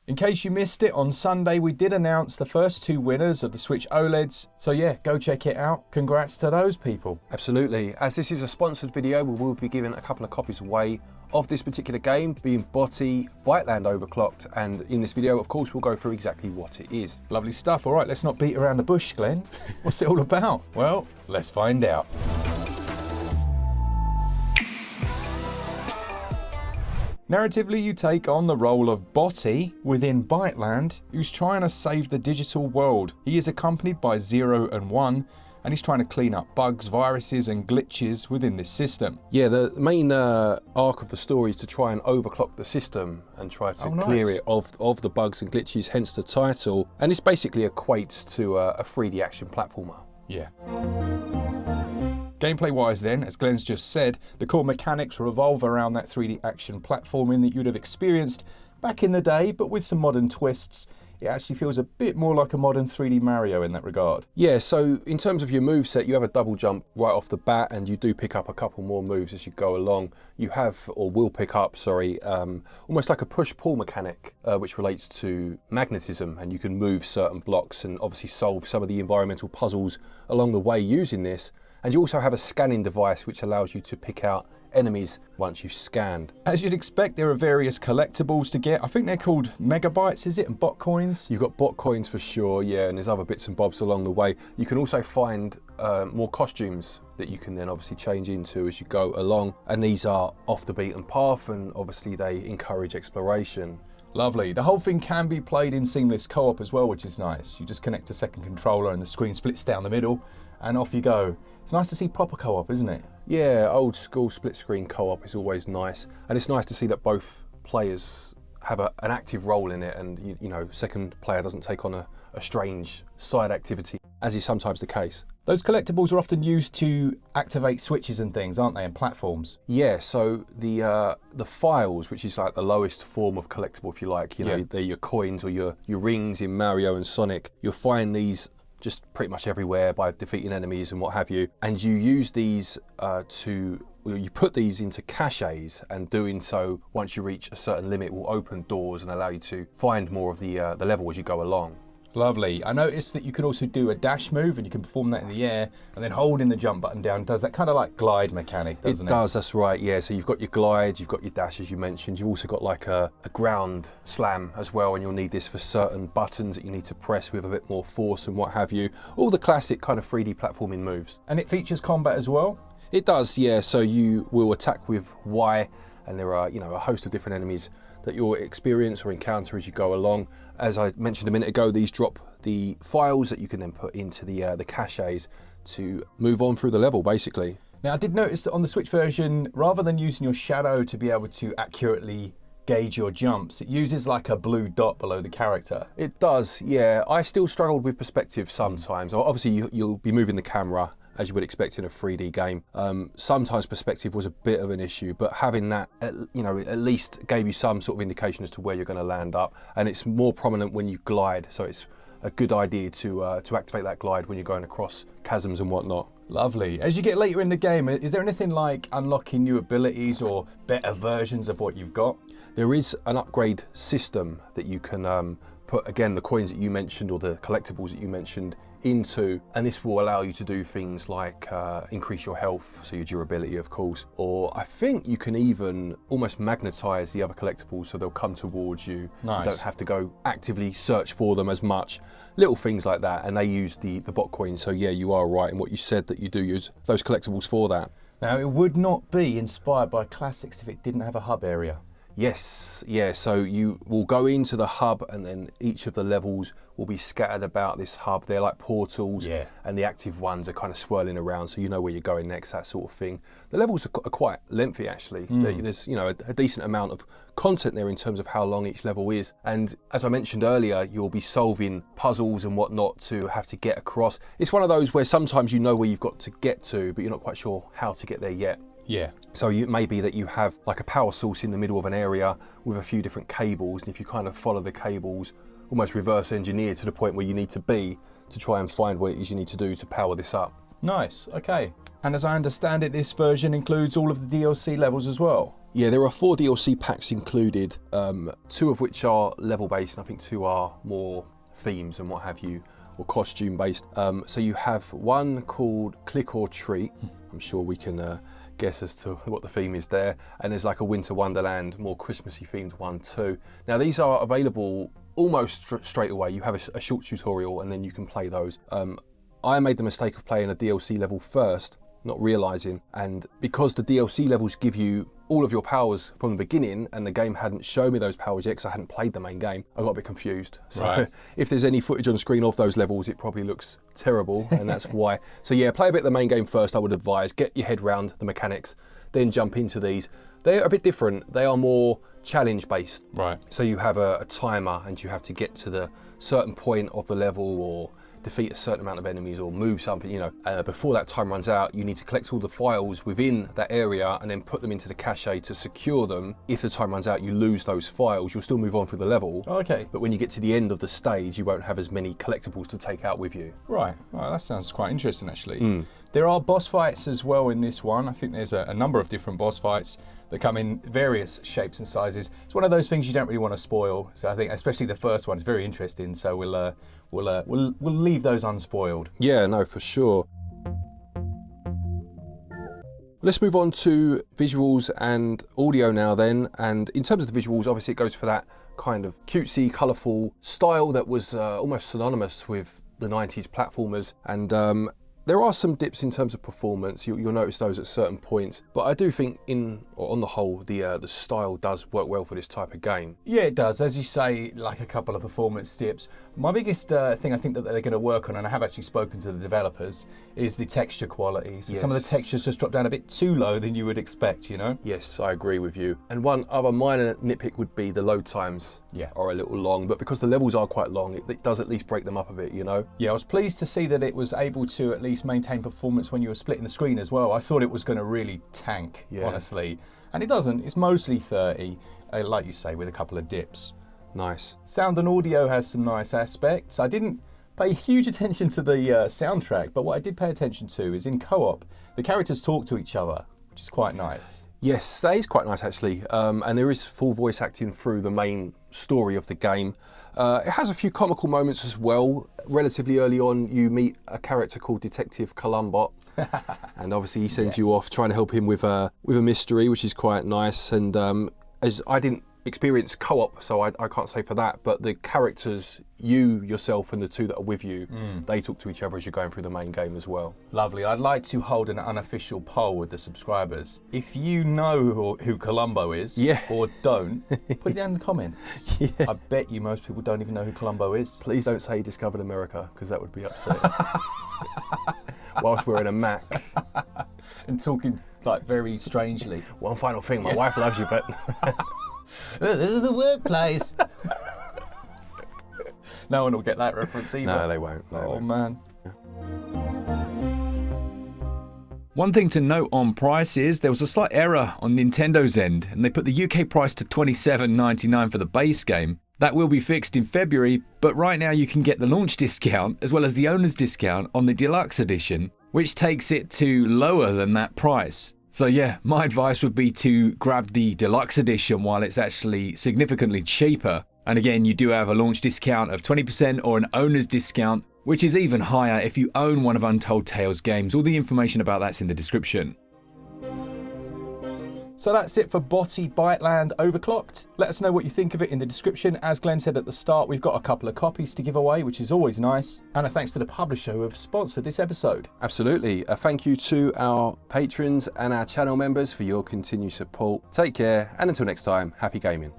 In case you missed it, on Sunday we did announce the first 2 winners of the Switch OLEDs. So yeah, go check it out. Congrats to those people. Absolutely. As this is a sponsored video, we will be giving a couple of copies away of this particular game, being Boti, Byteland Overclocked, and in this video, of course, we'll go through exactly what it is. Lovely stuff. All right, let's not beat around the bush, Glenn. What's it all about? Well, let's find out. Narratively, you take on the role of Boti within Byteland, who's trying to save the digital world. He is accompanied by 0 and 1, and he's trying to clean up bugs, viruses and glitches within this system. Yeah, the main arc of the story is to try and overclock the system and try to clear it of the bugs and glitches, hence the title. And this basically equates to a 3D action platformer. Yeah. Gameplay wise then, as Glenn's just said, the core mechanics revolve around that 3D action platforming that you'd have experienced back in the day, but with some modern twists. It actually feels a bit more like a modern 3D Mario in that regard. Yeah, so in terms of your moveset, you have a double jump right off the bat, and you do pick up a couple more moves as you go along. You have, or will pick up, sorry, almost like a push-pull mechanic, which relates to magnetism, and you can move certain blocks and obviously solve some of the environmental puzzles along the way using this. And you also have a scanning device which allows you to pick out enemies once you've scanned. As you'd expect, there are various collectibles to get. I think they're called megabytes, is it? And bot coins? You've got bot coins for sure, yeah, and there's other bits and bobs along the way. You can also find more costumes that you can then obviously change into as you go along. And these are off the beaten path, and obviously they encourage exploration. Lovely. The whole thing can be played in seamless co-op as well, which is nice. You just connect a second controller and the screen splits down the middle and off you go. It's nice to see proper co-op, isn't it? Yeah, old school split screen co-op is always nice. And it's nice to see that both players have an active role in it, and you know, second player doesn't take on a strange side activity, as is sometimes the case. Those collectibles are often used to activate switches and things, aren't they, and platforms? Yeah, so the files, which is like the lowest form of collectible, if you like, you know, they're your coins or your rings in Mario and Sonic. You'll find these just pretty much everywhere by defeating enemies and what have you. And you use these you put these into caches, and doing so, once you reach a certain limit, will open doors and allow you to find more of the level as you go along. Lovely. I noticed that you can also do a dash move, and you can perform that in the air, and then holding the jump button down does that kind of like glide mechanic, doesn't it? It does, that's right, yeah. So you've got your glide, you've got your dash, as you mentioned. You've also got like a ground slam as well, and you'll need this for certain buttons that you need to press with a bit more force and what have you. All the classic kind of 3D platforming moves. And it features combat as well? It does, yeah. So you will attack with Y, and there are, you know, a host of different enemies that you'll experience or encounter as you go along. As I mentioned a minute ago, these drop the files that you can then put into the caches to move on through the level, basically. Now, I did notice that on the Switch version, rather than using your shadow to be able to accurately gauge your jumps, it uses like a blue dot below the character. It does, yeah. I still struggled with perspective sometimes. Obviously, you'll be moving the camera as you would expect in a 3D game. Sometimes perspective was a bit of an issue, but having that, you know, at least gave you some sort of indication as to where you're going to land up. And it's more prominent when you glide, so it's a good idea to activate that glide when you're going across chasms and whatnot. Lovely. As you get later in the game, is there anything like unlocking new abilities or better versions of what you've got? There is an upgrade system that you can put, again, the coins that you mentioned or the collectibles that you mentioned into, and this will allow you to do things like increase your health, so your durability, of course, or I think you can even almost magnetize the other collectibles so they'll come towards you. Nice. You don't have to go actively search for them as much. Little things like that, and they use the bot coins, so yeah, you are right in what you said that you do use those collectibles for that. Now, it would not be inspired by classics if it didn't have a hub area. Yes, yeah, so you will go into the hub, and then each of the levels will be scattered about this hub. They're like portals, yeah, and the active ones are kind of swirling around, so you know where you're going next, that sort of thing. The levels are quite lengthy, actually. There's, you know, a decent amount of content there in terms of how long each level is. And as I mentioned earlier, you'll be solving puzzles and whatnot to have to get across. It's one of those where sometimes you know where you've got to get to, but you're not quite sure how to get there yet. Yeah. So it may be that you have like a power source in the middle of an area with a few different cables, and if you kind of follow the cables, almost reverse engineer to the point where you need to be to try and find what it is you need to do to power this up. Nice, okay. And as I understand it, this version includes all of the DLC levels as well? Yeah, there are 4 DLC packs included, 2 of which are level based, and I think 2 are more themes and what have you, or costume based. So you have one called Click or Treat. I'm sure we can guess as to what the theme is there. And there's like a Winter Wonderland, more Christmassy themed one too. Now these are available almost straight away. You have a short tutorial and then you can play those. I made the mistake of playing a DLC level first, not realising, and because the DLC levels give you all of your powers from the beginning and the game hadn't shown me those powers yet because I hadn't played the main game, I got a bit confused. So if there's any footage on screen of those levels, it probably looks terrible, and that's why. So yeah, play a bit of the main game first, I would advise. Get your head round the mechanics, then jump into these. They're a bit different. They are more challenge based. Right. So you have a timer and you have to get to the certain point of the level or defeat a certain amount of enemies or move something, you know. Before that time runs out, you need to collect all the files within that area and then put them into the cache to secure them. If the time runs out, you lose those files. You'll still move on through the level. Okay. But when you get to the end of the stage, you won't have as many collectibles to take out with you. Right. Well, that sounds quite interesting, actually. There are boss fights as well in this one. I think there's a number of different boss fights that come in various shapes and sizes. It's one of those things you don't really want to spoil. So I think, especially the first one, is very interesting. So we'll leave those unspoiled. Yeah, no, for sure. Let's move on to visuals and audio now then. And in terms of the visuals, obviously it goes for that kind of cutesy, colourful style that was almost synonymous with the 90s platformers. And there are some dips in terms of performance. You'll notice those at certain points, but I do think on the whole, the style does work well for this type of game. Yeah, it does. As you say, like a couple of performance dips. My biggest thing I think that they're going to work on, and I have actually spoken to the developers, is the texture quality. So some of the textures just drop down a bit too low than you would expect, you know? Yes, I agree with you. And one other minor nitpick would be the load times are a little long, but because the levels are quite long, it does at least break them up a bit, you know? Yeah, I was pleased to see that it was able to at least maintain performance when you were splitting the screen as well. I thought it was going to really tank, honestly. And it doesn't. It's mostly 30, like you say, with a couple of dips. Nice. Sound and audio has some nice aspects. I didn't pay huge attention to the soundtrack, but what I did pay attention to is in co-op, the characters talk to each other, which is quite nice. Yes, that is quite nice actually. And there is full voice acting through the main story of the game. It has a few comical moments as well. Relatively early on, you meet a character called Detective Columbot, and obviously he sends you off trying to help him with a mystery, which is quite nice. And as I didn't experience co-op, so I can't say for that, but the characters, you, yourself, and the two that are with you, they talk to each other as you're going through the main game as well. Lovely. I'd like to hold an unofficial poll with the subscribers. If you know who Columbo is, or don't, put it down in the comments. I bet you most people don't even know who Columbo is. Please don't say he discovered America, because that would be upsetting. Whilst we're in a Mac. And talking like very strangely. One final thing, my wife loves you, but... This is the workplace. No one will get that reference either. No, they won't. Man. One thing to note on price is there was a slight error on Nintendo's end, and they put the UK price to $27.99 for the base game. That will be fixed in February, but right now you can get the launch discount as well as the owner's discount on the deluxe edition, which takes it to lower than that price. So yeah, my advice would be to grab the deluxe edition while it's actually significantly cheaper. And again, you do have a launch discount of 20% or an owner's discount, which is even higher if you own one of Untold Tales games. All the information about that's in the description. So that's it for Boti Byteland Overclocked. Let us know what you think of it in the description. As Glenn said at the start, we've got a couple of copies to give away, which is always nice. And a thanks to the publisher who have sponsored this episode. Absolutely. A thank you to our patrons and our channel members for your continued support. Take care, and until next time, happy gaming.